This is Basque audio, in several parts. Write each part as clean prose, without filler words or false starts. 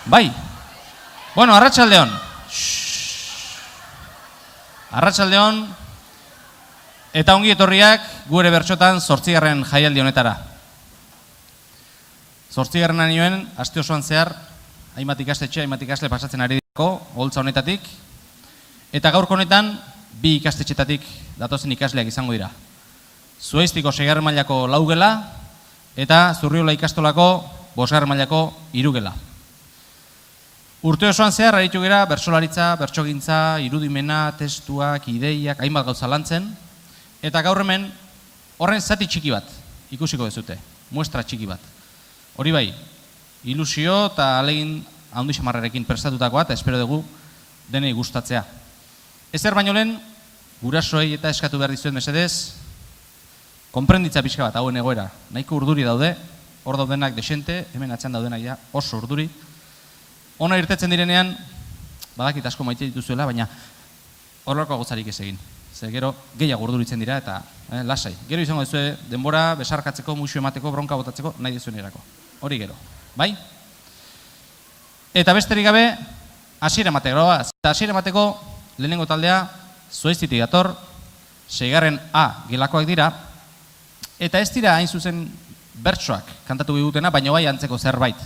Bai. Bueno, arratsaldeon. Arratsaldeon eta ongi etorriak gure bertsotan 8. jaialdi honetara. 8. nioen aste osoan zehar hainbat ikastetxe, hainbat ikasle pasatzen ari dirako oholtza honetatik eta gaurko honetan 2 ikastetxetatik datozen ikasleak izango dira. Zuhaiztiko 6. mailako 4 gela eta Zurriola ikastolako 5. mailako 3 gela. Urte osoan zehar aritu gera bertsolaritza, bertsogintza, irudimena, testuak, ideiak, hainbat gauza lantzen eta gaur hemen horren zati txiki bat ikusiko dezute, muestra txiki bat. Hori bai, ilusio eta alegin handi xamarrarekin prestatutakoa eta espero dugu denei gustatzea. Ezer baino lehen, gurasoei eta eskatu behar dizuet mesedez, konprenditza pixka bat hauen egoera. Nahiko urduri daude, hor daudenak desente, hemen atzean daudenak ja oso urduri. Ona irtetzen direnean, badakit asko maite dituzuela, baina horrelako gauzarik ez egin. Ze gero gehiago urduritzen dira eta lasai. Gero izango duzue denbora, besarkatzeko, muxu emateko, bronka botatzeko, nahi dizuenerako. Hori gero, bai? Eta besterik gabe, hasiera emateko. Eta hasiera emateko lehenengo taldea Zuhaiztitik dator, 6. A gelakoak dira, eta ez dira hain zuzen bertsoak kantatu digutena, baina bai antzeko zerbait.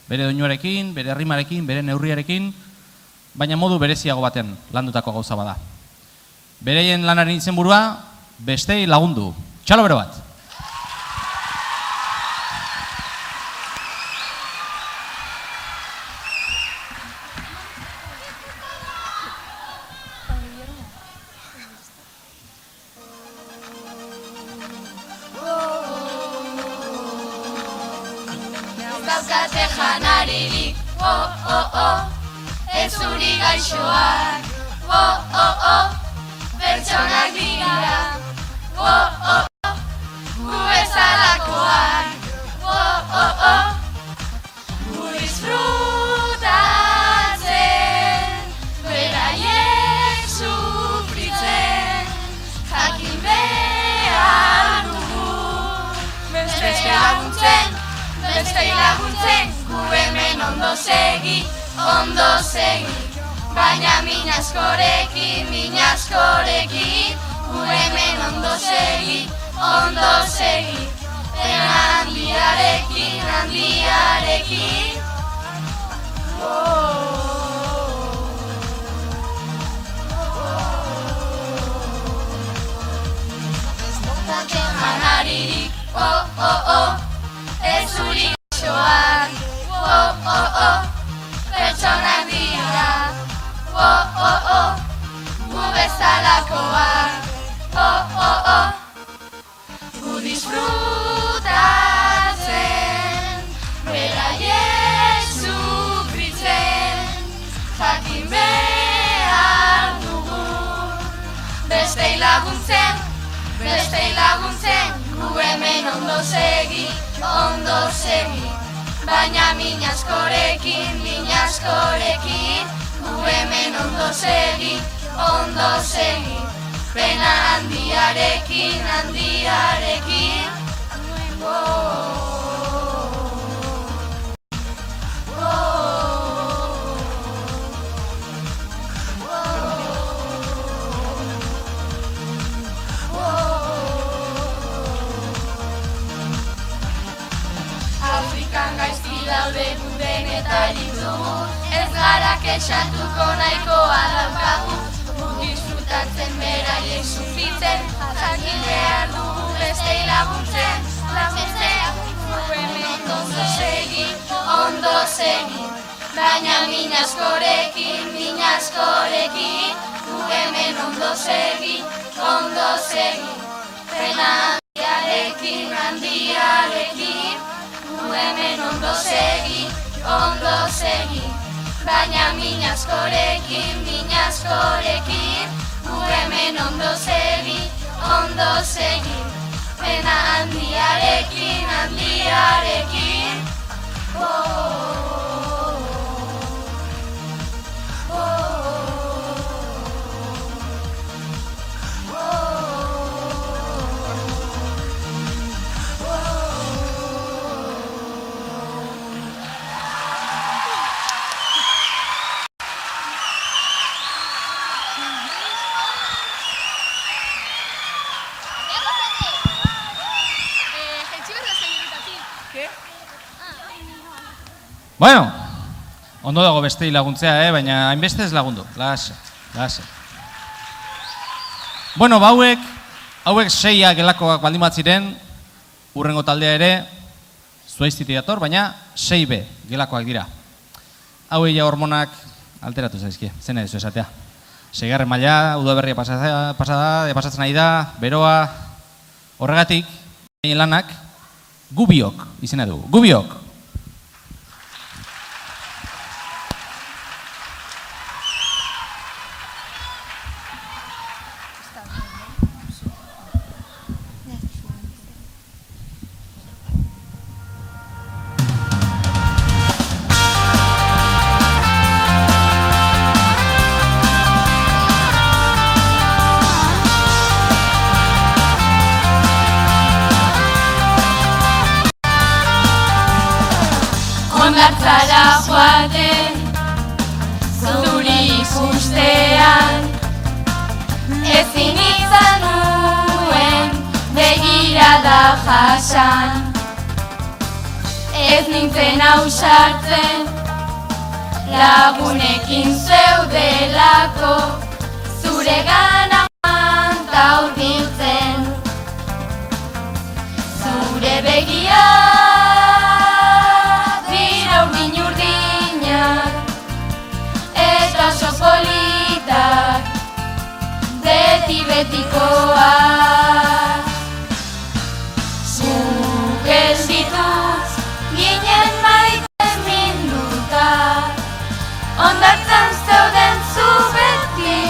Bere doinuarekin, bere rimarekin, bere neurriarekin, baina modu bereziago baten landutako gauza bada. Bereien lanaren izenburua bestei lagundu. Txalo bero bat. Daukate janaririk, ez zuri gaixoak, pertsonak dira, gu bezalakoak, gu disfrutatzen, beraiek sufritzen, jakin behar dugu, bestei laguntzen, gu hemen ondo segi, baina min askorekin, gu hemen ondo segi, pena handiarekin, janaririk, ez zuri gaixoak, pertsonak dira, gu bezalakoak, gu disfrutatzen, beraiek sufritzen, jakin behar dugu, bestei laguntzen, gu hemen ondo segi, baina min askorekin, gu hemen ondo segi, pena handiarekin, Afrikan gaizki daude guden eta ditugu, ez gara kexatuko nahikoa daukagu, gu disfrutatzen beraiek sufritzen, jakin behar dugu bestei laguntzen, gu hemen ondo segi, baina min askorekin, gu hemen ondo segi, pena handiarekin, gu hemen ondo segi, baina min askorekin, gu hemen ondo segi, pena handiarekin, Bueno, ondo dago bestei laguntzea, baina hainbeste ez lagundu. Lase. Bueno, hauek 6 gelakoak baldin bat ziren, urrengo taldea ere, Zuaiztitik dator, baina 6B gelakoak dira. Hauei ja hormonak alteratu zaizkie, zen edo esatea. 6. maila, udaberria pasatzen ari da, beroa, horregatik, lanak, Gubiok izena dugu. Gubiok! Hondartzara joaten, zuri ikustean, ezin izan nuen begirada jasan. Ez nintzen ausartzen, lagunekin zeudelako, zure gana manta hurbiltzen. Zure begiak politak, beti-betikoak. Zu geldituz, ginen maite minduta, hondartzan zeuden zu beti,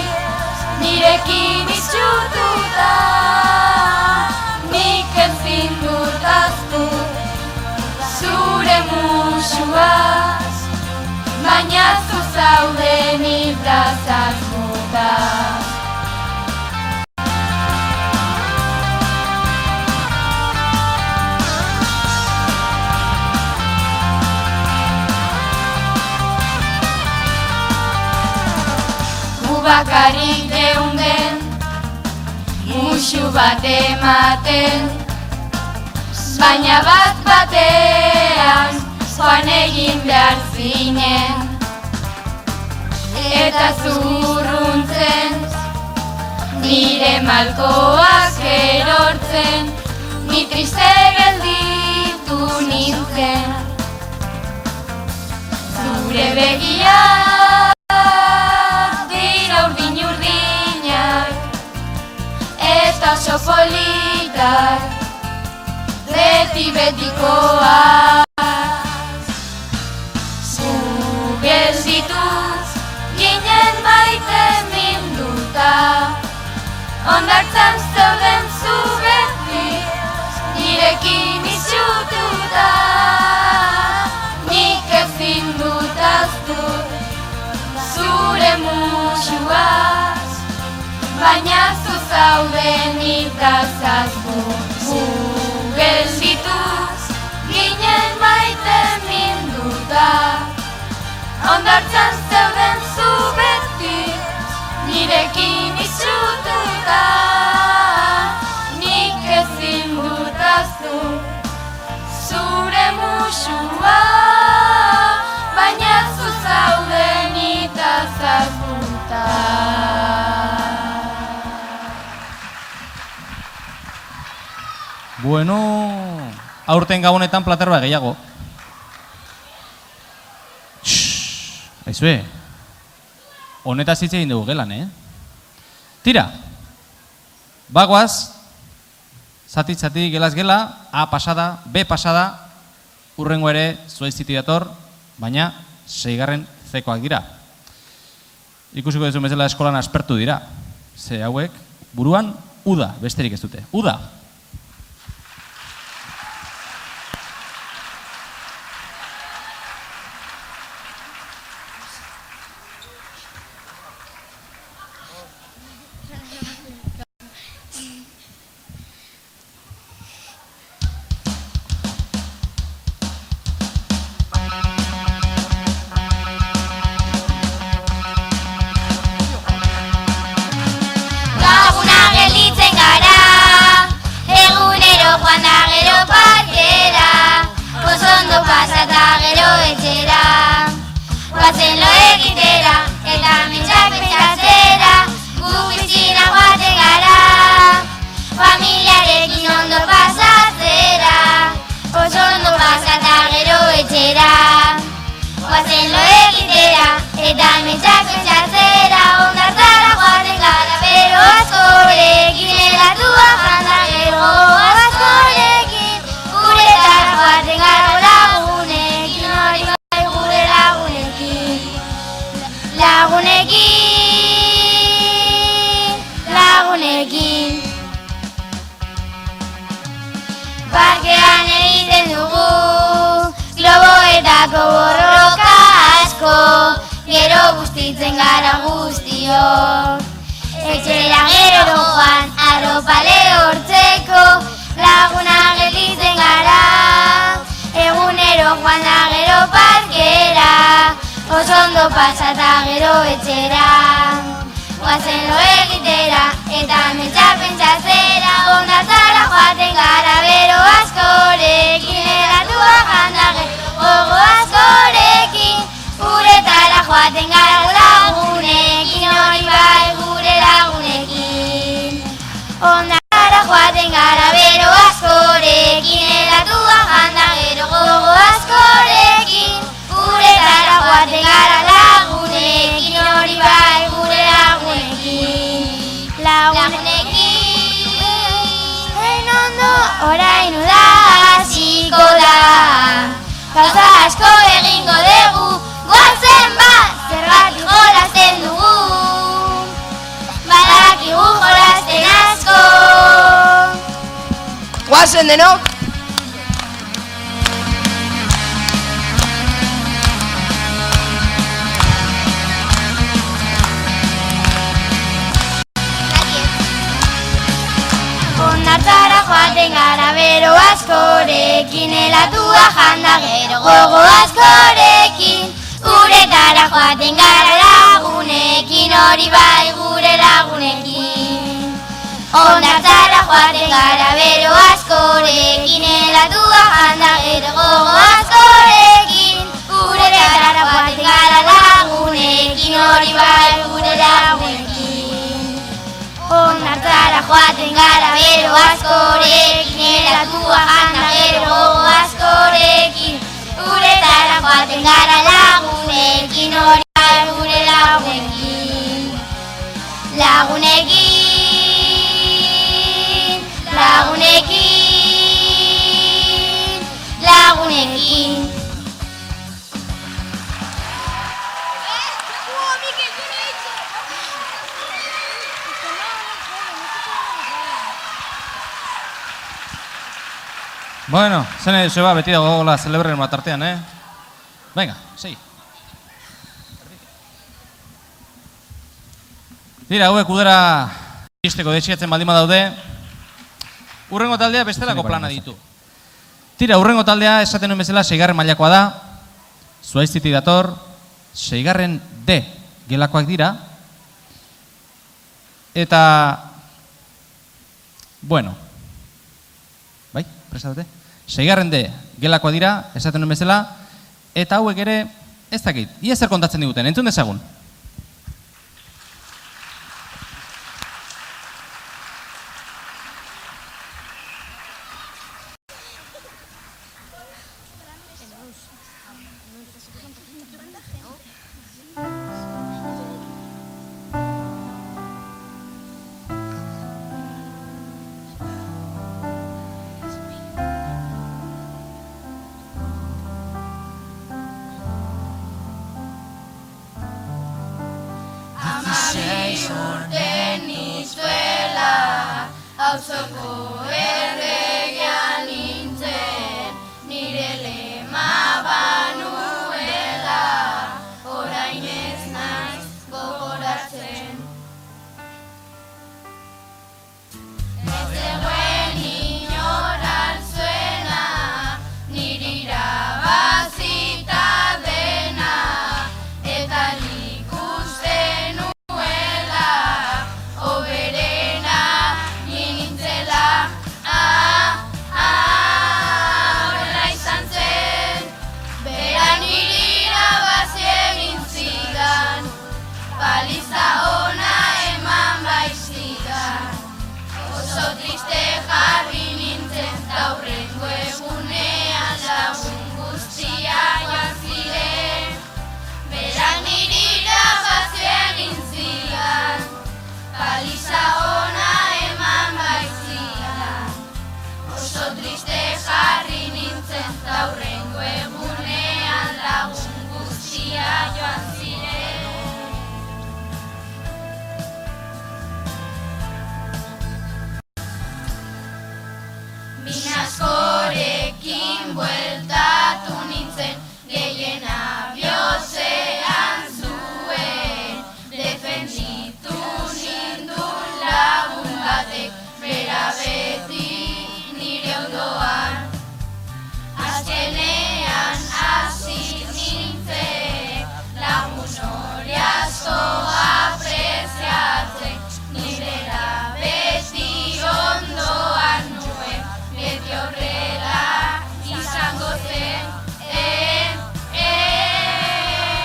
nirekin itxututa. Nik ezin dut ahaztu, zure musuaz, baina zu zauden ibrazaz mutaz. Gu bakarrik geunden, musu bat ematen, baina bat-batean joan egin behar zinen. Eta zurruntzen, nire malkoak erortzen, ni triste gelditu nintzen. Zure begiak dira urdin-urdinak, eta oso politak, beti-betikoak. Zu geldituz, ginen maite minduta, hondartzan zeuden zu beti, nirekin itxututa. Nik ezin dut ahaztu, zure musuaz, baina zu zauden ibrazaz gu geldituz, ginen maite minduta, hondartzan zeuden zu beti, nirekin itxututa. Nik ezin dut ahaztu, zure musua, baina zu zauden itazaz guta. Bueno, aurten gabonetan plater bat gehiago. Aizue, honetaz hitz egin dugu gelan, Tira, bagoaz, zati-zati, gelaz-gela, A pasada, B pasada, urrengo ere Zuaiztitik dator, baina 6. zekoak dira. Ikusiko duzu bezala eskolan aspertu dira. Ze hauek, buruan, uda, besterik ez dute. Uda! Joan da gero partera, oso ondo ondo pasata gero etxera. Guazen lo egitera, eta mentxak pentsatzera, gu bizina joaten gara. Familiarekin ondo pasatzera, oso ondo pasata gero etxera. Guazen lo egitera, eta mentxak pentsatzera, ondartara joaten gara, bero askorekin, helatua janda gero askorekin, guretara joaten gara lagunekin, hori bai gure lagunekin. Lagunekin. Parkean egiten dugu globoetako borroka asko, gero bustitzen gara guztiok. Etxera gero joan arropa lehortzeko, laguna gelditzen gara. Egunero joan da gero parkera, oso ondo pasata gero etxera. Guazen lo egitera, eta mentxa pentsatzera, ondartara joaten gara bero askorekin, helatua janda gogo askorekin, guretara joaten gara lagunekin, hori bai gure lagunekin. Ondartara joaten gara bero askorekin, helatua janda gero gogo askorekin, guretara joaten gara lagunekin, hori bai gure lagunekin, ondo orain uda hasiko da. Gauza asko egingo dugu, goazen bat, zergatik jolasten dugu. Badakigu jolasten asko. Goazen denok! Ondartara joaten gara bero askorekin, helatua janda gero gogo askorekin, guretara joaten gara lagunekin, hori bai gure lagunekin. Ondartara joaten gara bero askorekin, helatua janda gero gogo askorekin, guretara joaten gara lagunekin, hori bai gure lagunekin. Ondartara joaten gara bero askorekin, helatua janda gero gogo askorekin, guretara joaten gara lagunekin, hori bai gure lagunekin. Lagunekin. Bueno, zene zeba beti dago gola celebren bat artean, Venga, segi. Tira, hauek udara iristeko detsiatzen baldin badaude, urrengo taldea bestelako plana ditu. Tira, urrengo taldea esaten nuen bezala 6. mailakoa da, Zuaiztitik dator, 6. D gelakoak dira, eta, bueno, bai, prestatate? 6. D gelakoa dira, esaten nuen bezala, eta hauek ere, ez dakit, ia zer kontatzen diguten, entzun dezagun. Auzoko erregea nintzen, nire lema banuela, orain ez naiz gogoratzen. Ez zegoen inoran zuena, nire irabazita dena, eta nik uste nuela, ondoan. Azkenean hasi nintzen, lagun hori asko apreziatzen, nirela beti ondoan nuen, beti horrela izango zen,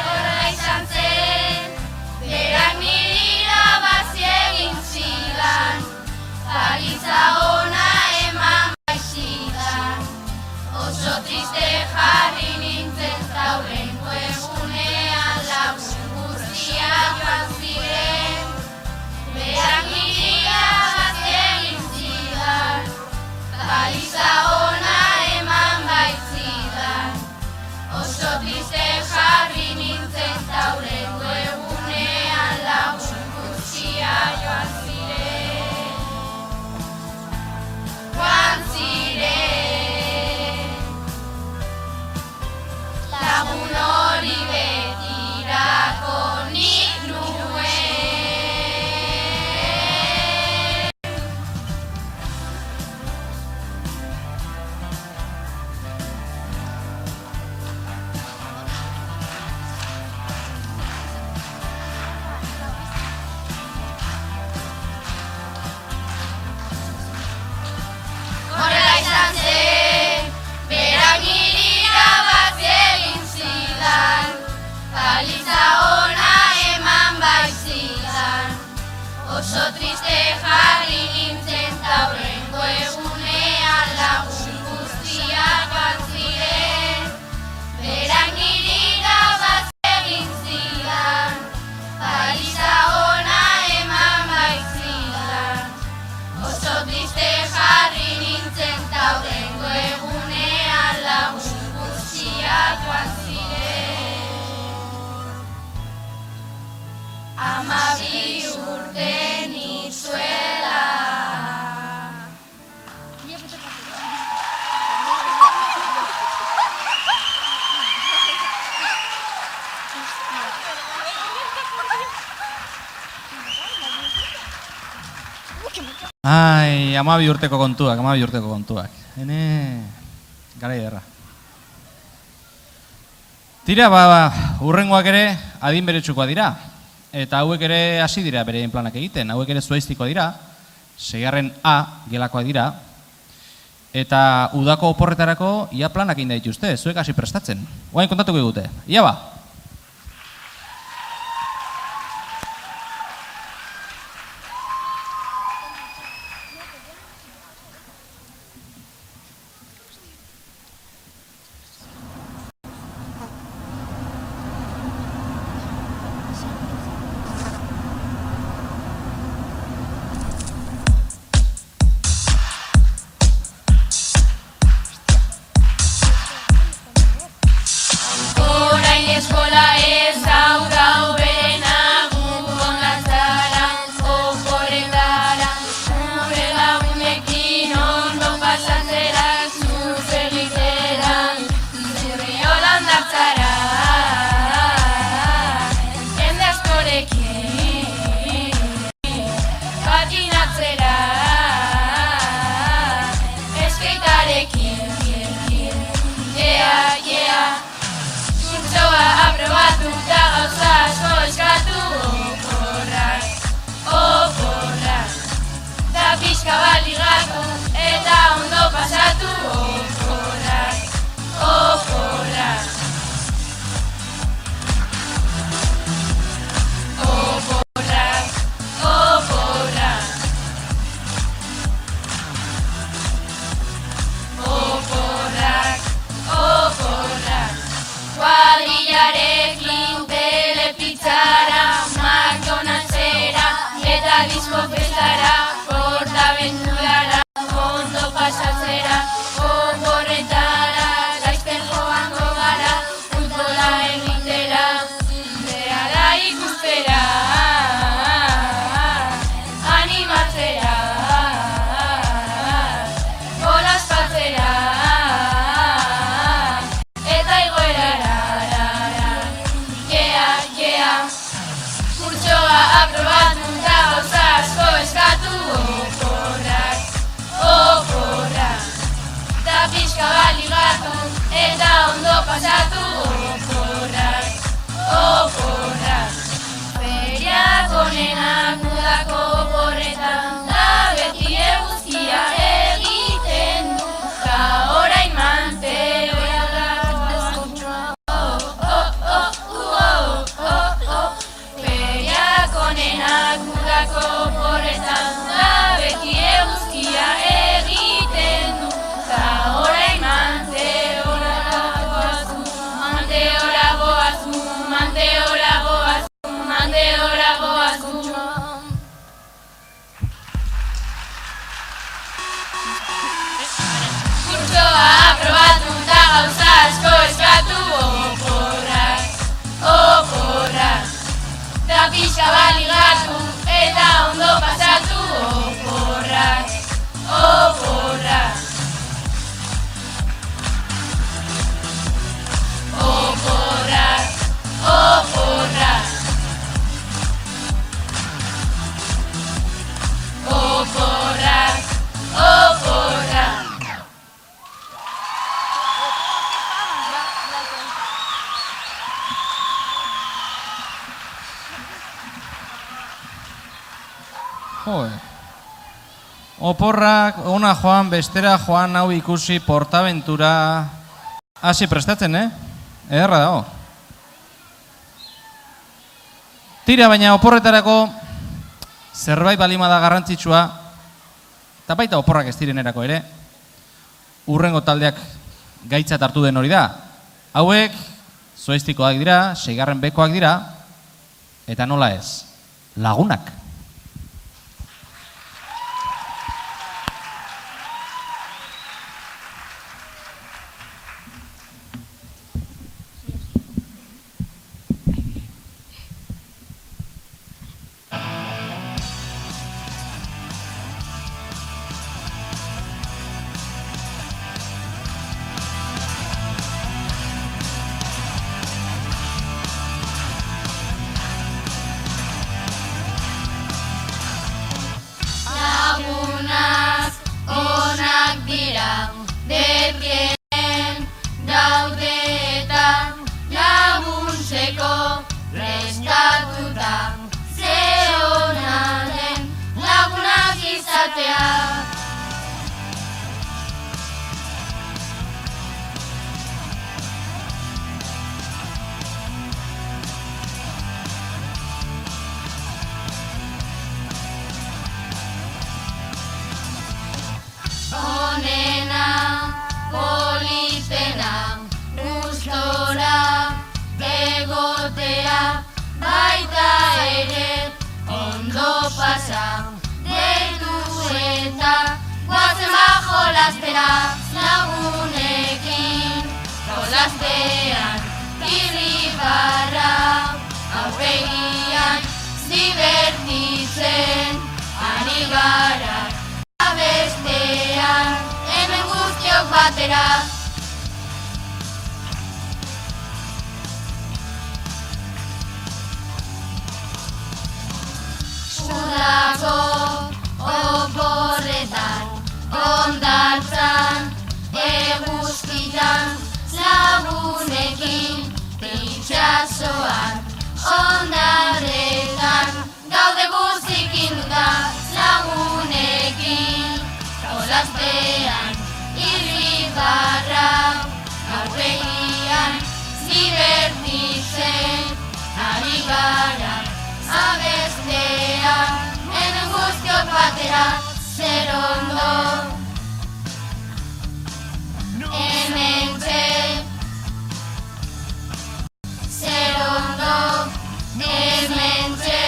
horrela izan zen, berak niri irabazi egin zidan, baliza ona eman baizidan, oso triste jarri nintzen zaurrengo egunean lagun guztiak joan ziren, berak niri irabazi egin zidan, baliza ona eman baitzidan, oso triste jarri nintzen zaurrengo egunean lagun guztiak joan ziren. Joan ziren, lagun hori betirako nik nuen. Horrela izan zen, berak niri irabazi egin zidan, baliza ona eman baitzidan, oso triste jarri nintzen zaurrengo egunean lagun guztiak joan ziren, berak niri irabazi egin zidan, baliza ona eman baitzidan, oso triste jarri nintzen zaurrengo egunean lagun guztiak joan ziren. 12 urte nitzuela. Ai, 12 urteko kontuak, 12 urteko kontuak. Hene, garai ederra. Tira, hurrengoak ere adin beretsukoa dira. Eta hauek ere hasi dira bereien planak egiten. Hauek ere zuaiztikoa dira. 6. A gelakoa dira. Eta udako oporretarako ia planak egin dituzte. Zuek hasi prestatzen. Oain kontatuko digute. Ia ba! Kurtsoa aprobatu da gauza asko eta ondo pasatu oporrak, oporrak. Feriak onenak udako oporretan, da beti eguzkia egiten du, ta orain mante oialako azkuntxoa. Feriak onenak udako oporretan, da beti eguzkia egiten du, ta orain mante oialako azkuntxoa. Mante orago azku, mante orago azku, mante orago azkuntxoa. Kurtsoa aprobatu eta gauza asko eskatu oporrak, oporrak. Da pixka baligatu eta ondo pasatu oporrak, oporrak. Oporrak, oporrak. Oporrak, oporrak. Oporrak, ona joan, bestera joan, hau ikusi, Portaventura. Hasi prestatzen, Ederra dago. Tira, baina oporretarako zerbait balima da garrantzitsua, eta baita oporrak ez direnerako ere, urrengo taldeak gaitzat hartu den hori da. Hauek, zoestikoak dira, 6. bekoak dira, eta nola ez, lagunak. Lagunak onak dira, betienen daude eta laguntzeko prestatuta. Ze ona den lagunak izatea. Onena, politena, gustora, egotea, baita ere, ondo pasa, deitu eta, guazen bajo lastera, lagunekin, jolastean, irribarra, aurpegian, divertitzen, ari gara. Bestean, hemen guztiok batera. Sudako oporretan, ondartzan, eguzkitan, lagunekin, itxasoan, ondarretan, gaude guztikin duda, lagunekin. Jolastean, irribarra, aurpegian, divertitzen, ari gara. Abestean, hemen guztiok batera, zer ondo. Hementxe, zer ondo, hementxe,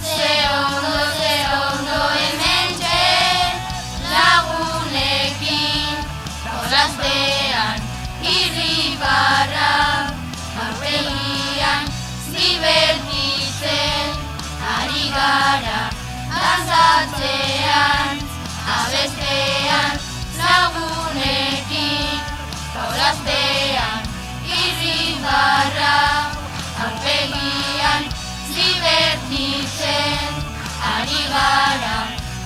zer ondo, hementxe. Lagunekin, jolastean, irribarra, aurpegian, divertitzen, ari gara. Dantzatzean, abestean, lagunekin, jolastean, irribarra, aurpegian, divertitzen, ari gara.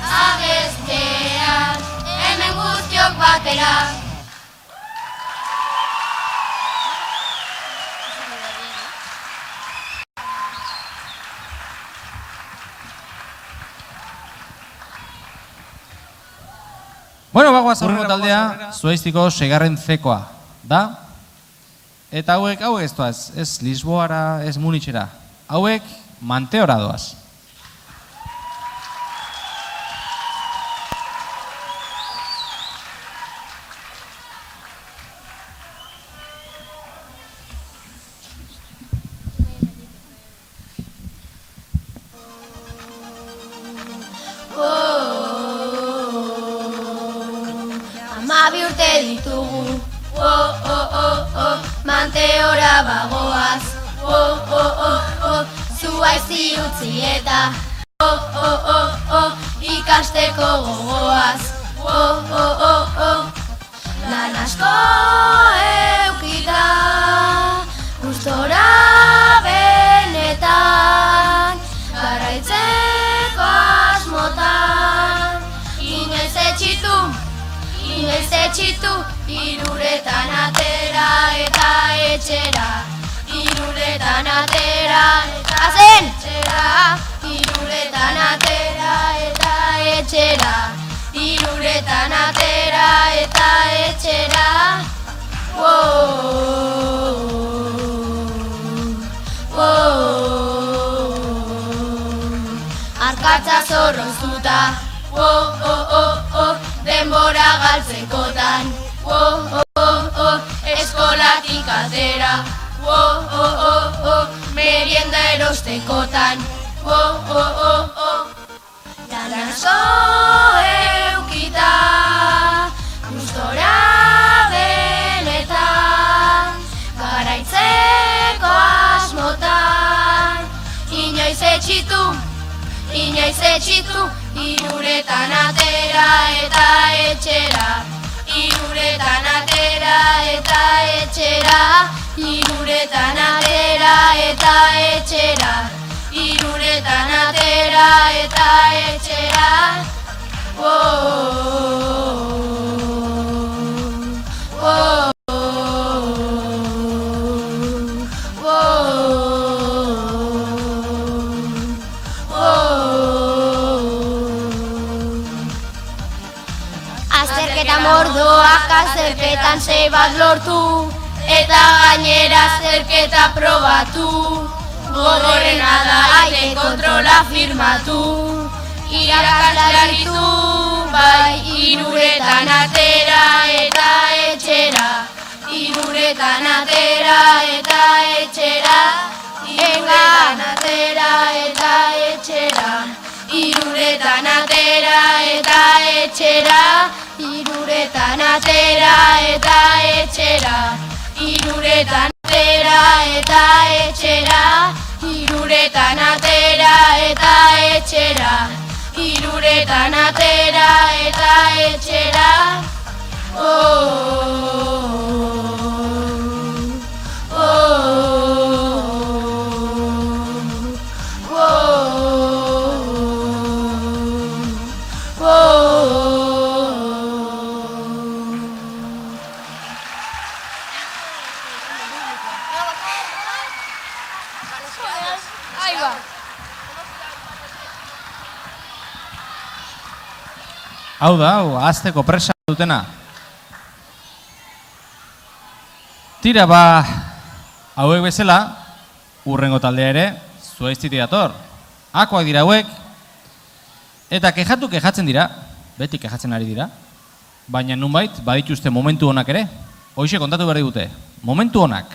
Abestean, hemen guztiok batera. goaz aurrengo taldea, Zuaiztiko 6. zekoa da. Eta hauek ez doaz, ez Lisboara, ez Munitxera. Hauek Manteora doaz. Amabi urte ditugu, Manteora bagoaz, Zuaizti utzi eta ikasteko gogoaz, lan asko eukita, gustora benetan, garaitzeko asmotan, inoiz etxitu, iruretan atera eta etxera, iruretan atera eta etxera, iruretan atera eta etxera, iruretan atera eta etxera. Arkatza zorroztuta, denbora galtzekotan, eskolatik atera, merienda erostekotan, lan asko eukita, gustora benetan, garaitzeko asmotan, inoiz etxitu, iruretan atera eta etxera, iruretan atera eta etxera, iruretan atera eta etxera, iruretan atera eta etxera. Azterketa mordoak azterketan 6 bat lortu, eta gainera azterketa probatu, gogorrena da aite kontrola firmatu, irakaslearitu, bai iruretan atera eta etxera, iruretan atera eta etxera, iruretan atera eta etxera, iruretan atera eta etxera, iruretan atera eta etxera, iruretan atera eta etxera, iruretan atera eta etxera, iruretan atera eta etxera. Hau da, azteko presa dutena. Tira ba, hauek bezala, urrengo taldea ere, Zuaiztitik dator. Akoak dira hauek, eta kejatzen dira, beti kejatzen ari dira, baina nunbait, badituzte momentu honak ere, hoxe kontatu behar digute, momentu honak.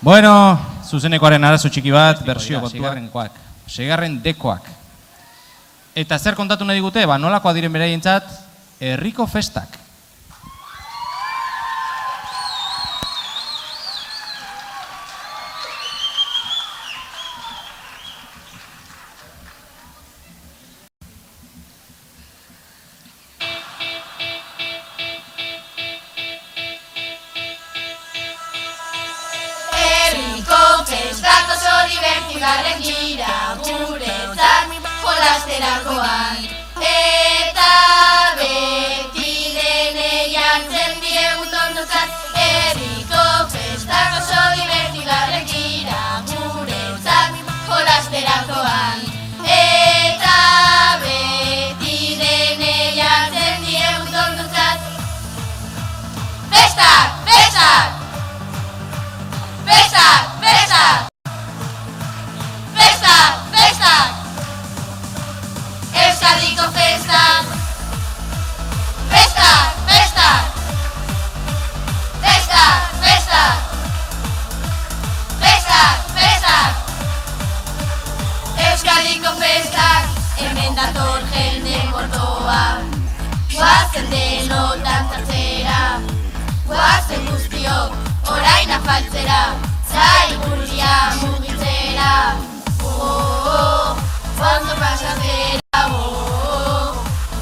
Bueno, zuzenekoaren arazo txiki bat, bersio kontuak, seigarren dekoak. Eta zer kontatu nahi digute, nolakoa diren beraientzat, herriko festak. Garren gira guretzat jolasterakoan eta beti denei hartzen diegu tondotzat herriko festak oso divertigarren gira guretzat jolasterakoan eta beti denei hartzen diegu tondotzat festak! Festak! Festak! Festak! Euskadiko festak! Festak! Festak! Festak! Festak! Festak! Festak! Euskadiko festak! Hemen dator jende mordoa guazen denotan zartzera guazen guztiok orain afaltzera zaigurria mugitzera ondo pasatera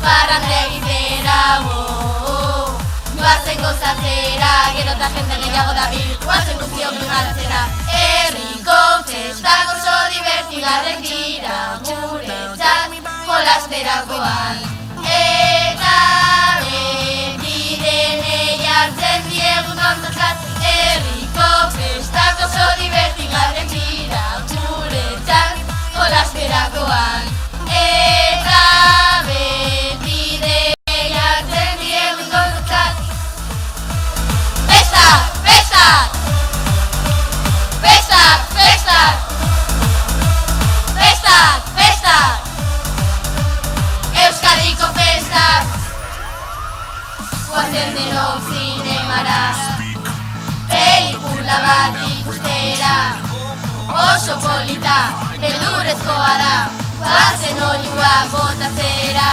parranda egitera guazen gozatzera gero eta jende gehiago dabil guazen guztiok lugatzera herriko festak oso divertigarren dira guretzat jolasterakoan eta beti denei hartzen diegu tondotzat herriko festak oso divertigarren dira guretzat jolasterakoan eta beti denei hartzen diegu tondotzat festak! Festak! Festak! Festak! Festak! Festak! Euskadiko festak guazen denok zinemara pelikula bat ikustera oso polita beldurrezkoa da guazen oiua botatzera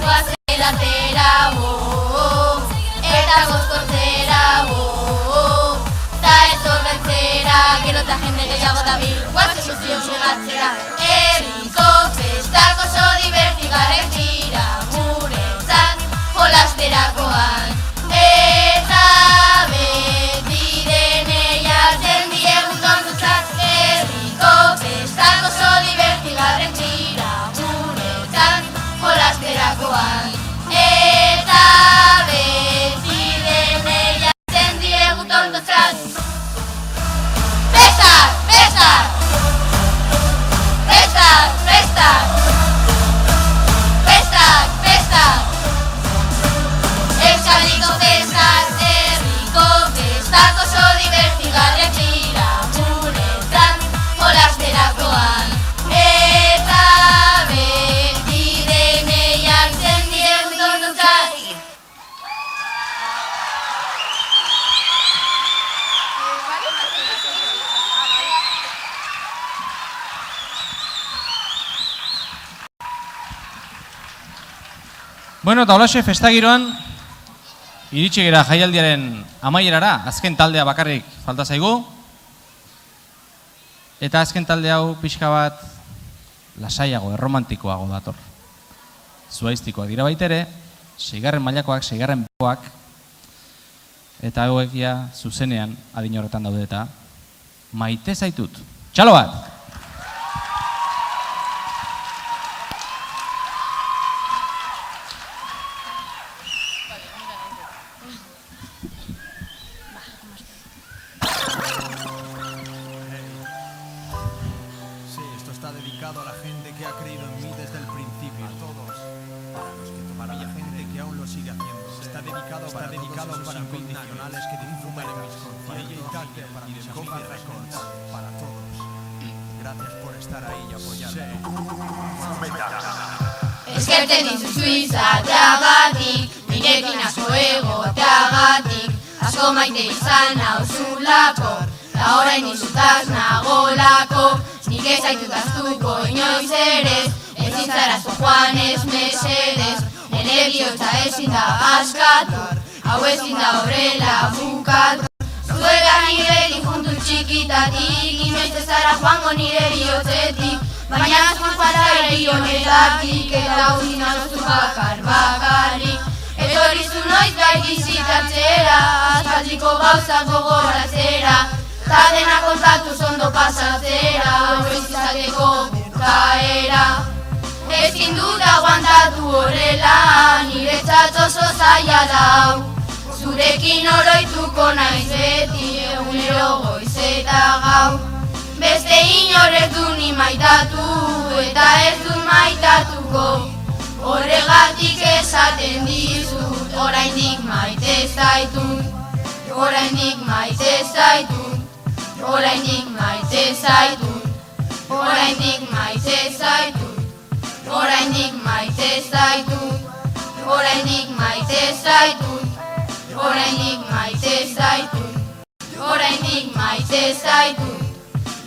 guazen edatera eta gozkortzera eta ez ordentzera gero eta jende gehiago dabil guazen guztiok lugatzera herriko festak oso divertigarren dira guretzat jolasterakoan eta beti denei hartzen diegu tondotzat herriko festak oso divertigarren dira guretzat jolasterakoan eta beti denei hartzen diegu tondotzat festak! Festak! Festak! Festak! Festak! Festak! Euskadiko festak, herriko festak oso divertigarren dira guretzat jolasterakoan eta beti denei hartzen diegu tondotzat Bueno, eta holaxe festagiroan iritsi gara jaialdiaren amaierara, azken taldea bakarrik falta zaigu. Eta azken talde hau pixka bat lasaiago, erromantikoago dator. Zuaiztikoak dira baitere, 6. mailakoak, 6. bekoak, eta hauek ja zuzenean adin horretan daude eta maite zaitut. Txalo bat! Dedicado a la gente que ha creído en mí desde el principio. A todos. Para la gente que aún lo sigue haciendo. Está dedicado para los incondicionales que disfrutan en mis conciertos y de Copa Records. Para todos. Gracias por estar ahí y apoyarme. Eskertzen dizu Suiza teagatik, nirekin asko egoteagatik, asko maite izan nauzulako, ta orain izutaz nagolako, nik ez zaitut aztuko inoiz ere, ezin zara zu joan ez mesedez, nire bihotza ezin da askatu, hau ezin da horrela bukatu. Zuela nire juntu txikitatik, inoiz ez zara joango nire bihotzetik, baina zuzpatari honetatik, eta uzin alzu bakarrik. Etorrizu noiz gai bizitatzera, aspaldiko gauzak gogoratzera, ta dena kontatu zondo pasatzera, hori izateko bukaera. Ezin dut aguantatu horrela, niretzat oso zaila dau, zurekin oroituko naiz beti, egunero goiz eta gau. Beste inor ez du ni maitatu, eta ez dut maitatuko, horregatik esaten dizut, oraindik maite zaitut, oraindik maite zaitut, oraindik maite zaitut, oraindik maite zaitut, oraindik maite zaitut, oraindik maite zaitut, oraindik maite zaitut, oraindik maite zaitut,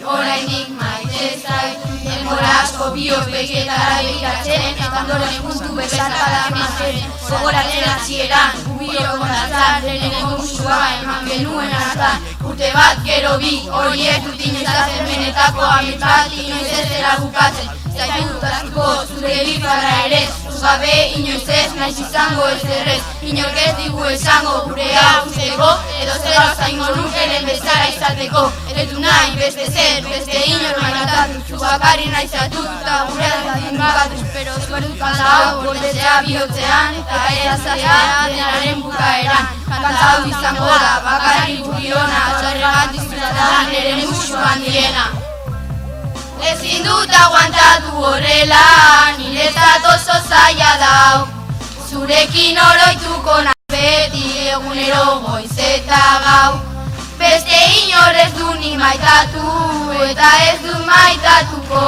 oraindik maite zaitut. Denbora asko bihotz begietara begiratzen, eta ondoren puntu bezala ematen, gogoratzen hasieran, gubiok ondatzan, lehenengo musua eman genuen hartan, urte bat gero bi, hori ez dut inoizatzen, benetako amets bat inoiz ez dela bukatzen, zaitut asko zure bizarra ere, gabe inoiz ez naiz izango ez errez, inork ez digu esango gurea usteko, edo zera zaingo nukeren bezara izateko, eretu nahi beste zer, beste inor maitatu, zu bakarri nahi zatu, eta gure datin bakatu, pero zuerdut kantau, gordetzea bihotzean, eta erazatea denaren bukaeran, kantau izango da, bakarri guriona, txarregat izuzatan ere musu handiena. Ezin dut aguantatu horrela, niretzat oso zaila dau, zurekin oroituko nahi beti, egunero goiz eta gau. Beste inor ez du ni maitatu, eta ez dut maitatuko,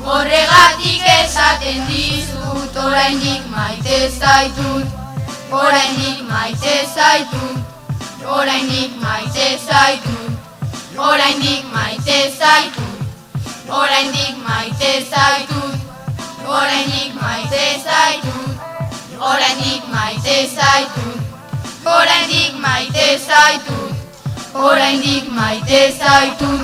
horregatik esaten dizut, oraindik maite zaitut, oraindik maite zaitut, oraindik maite zaitut, oraindik maite zaitut, oraindik maite zaitut, oraindik maite zaitut, oraindik maite zaitut, oraindik maite zaitut, oraindik maite zaitut.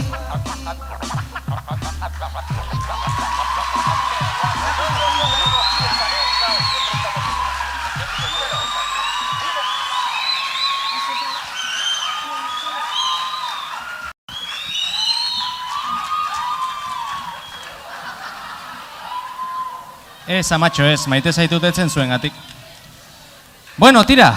Ez, amatxo ez, maite zaitut etzen zuengatik. Bueno, tira,